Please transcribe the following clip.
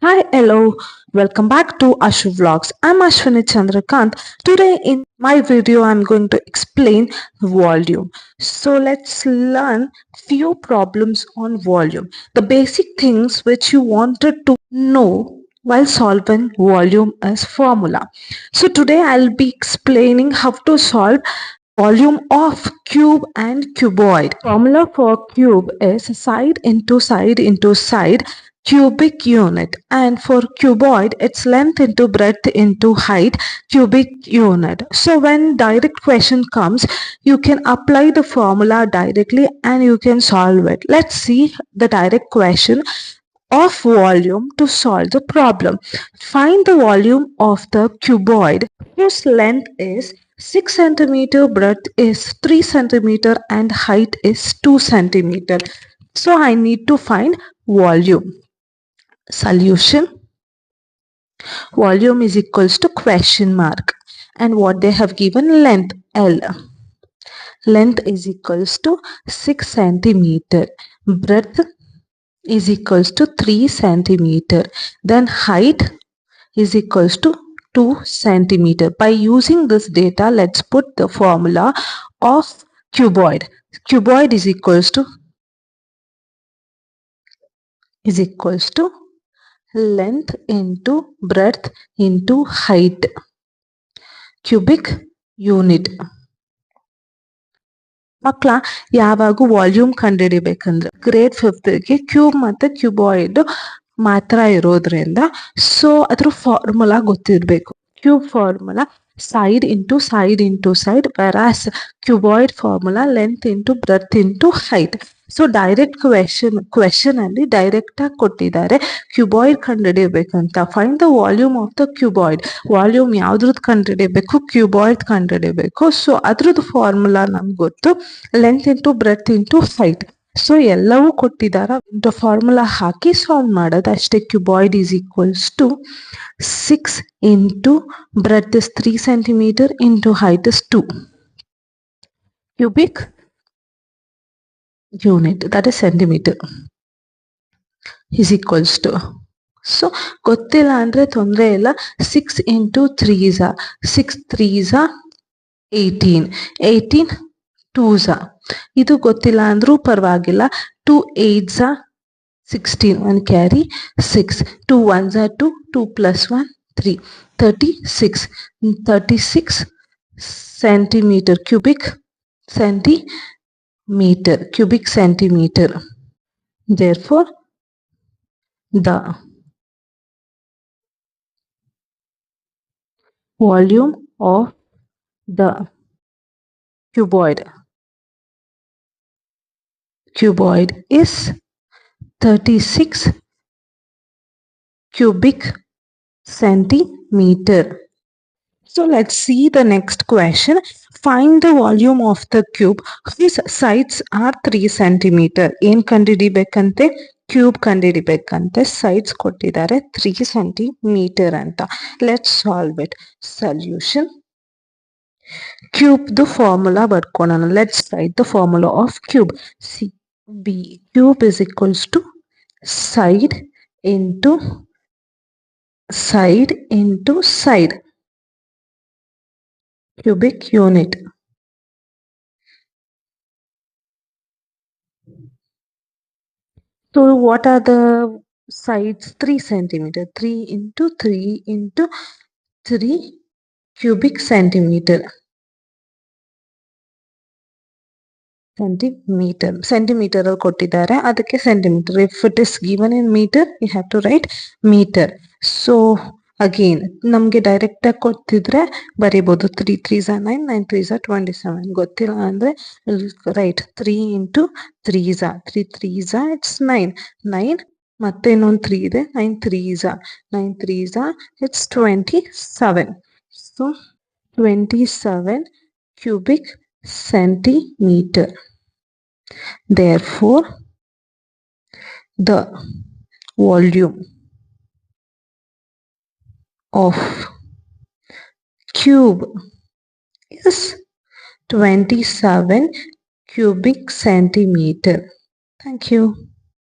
Hi, hello. Welcome back to Ashu Vlogs. I'm Ashwini Chandrakant. Today in my video, I'm going to explain volume. So let's learn few problems on volume. The basic things which you wanted to know while solving volume as formula. So today I'll be explaining how to solve volume of cube and cuboid. Formula for cube is side into side into side cubic unit, and for cuboid it's length into breadth into height cubic unit. So when direct question comes, you can apply the formula directly and you can solve it. Let's see the direct question of volume to solve the problem. Find the volume of the cuboid whose length is 6 centimeter, breadth is 3 centimeter and height is 2 centimeter. So I need to find volume. Solution: volume is equals to question mark, and what they have given, length L. Length is equals to 6 centimeter. Breadth is equals to 3 centimeter. Then height is equals to 2 centimeter. By using this data, let's put the formula of cuboid. Cuboid is equals to length into breadth into height cubic unit. ಮಕ್ಕಳ ಯಾವಾಗೂ volume ಕಂಡುಹಿಡಿಬೇಕಂದ್ರೆ grade 5ಗೆ cube ಮತ್ತು cuboid ಮಾತ್ರ ಇರೋದ್ರಿಂದ so ಅದ್ರ formula ಗೊತ್ತಿರಬೇಕು. Cube formula side into side into side, whereas cuboid formula length into breadth into height. So direct question ಅಲ್ಲಿ direct ಆಗಿ ಕೊಟ್ಟಿದ್ದಾರೆ ಕ್ಯೂಬಾಯ್ಡ್ ಕಂಡುಹಿಡಿಯಬೇಕಂತ. Find the volume of the cuboid. Volume ಯಾವ್ದ್ರದ್ದು ಕಂಡುಹಿಡಿಯಬೇಕು? ಕ್ಯೂಬಾಯ್ಡ್ ಕಂಡುಹಿಡಿಯಬೇಕು. ಸೊ ಅದ್ರದ್ದು ಫಾರ್ಮುಲಾ ನಮ್ಗೆ ಗೊತ್ತು, length into breadth into height. So ಎಲ್ಲವೂ ಕೊಟ್ಟಿದ್ದಾರೆ, ಇಂಟು ಫಾರ್ಮುಲಾ ಹಾಕಿ ಸಾಲ್ವ್ ಮಾಡೋದು ಅಷ್ಟೇ. Cuboid is equals to 6 into breadth is 3 centimeter into height is 2 cubic unit, that is centimeter, is equals to. So ಗೊತ್ತಿಲ್ಲ ಅಂದರೆ ತೊಂದರೆ ಇಲ್ಲ. 6 into 3 is 6 3s 18, 18 2s. ಇದು ಗೊತ್ತಿಲ್ಲ ಅಂದ್ರೂ ಪರವಾಗಿಲ್ಲ. 2 8s 16, 1 carry 6, 2 1s 2, 2 plus 1 3, 36 centimeter, cubic centimeter. Therefore the volume of the cuboid is 36 cubic centimeter. So let's see the next question. Find the volume of the cube whose sides are 3 centimeter. ಏನು ಕಂಡುಹಿಡಿಬೇಕಂತೆ? Cube ಕಂಡುಹಿಡಿಬೇಕಂತೆ. Sides ಕೊಟ್ಟಿದ್ದಾರೆ 3 centimetre ಅಂತ. Let's solve it. Solution: ಕ್ಯೂಬ್ದು formula ಬರ್ಕೊಳ್ಳೋಣ. Let's write the formula of cube. CB cube is equals to side into side cubic unit. So what are the sides? 3 centimeter. 3 into 3 into 3 cubic centimeter. Centimetre ಅಲ್ಲಿ ಕೊಟ್ಟಿದ್ದಾರೆ, ಅದಕ್ಕೆ centimetre. If it is given in metre you have to write metre. So again ನಮಗೆ direct ಆಗಿ ಕೊಡ್ತಿದ್ರೆ ಬರೀಬಹುದು 3 3s 9, 9 3s 27. ಗೊತ್ತಿಲ್ಲ ಅಂದ್ರೆ right 3 into 3s 3 3s it's 9, 9 ಮತ್ತೆ ಇನ್ನೊಂದು 3 ಇದೆ, 9 3s it's 27. So 27 cubic centimeter. Therefore the volume of cube is 27 cubic centimeter. Thank you.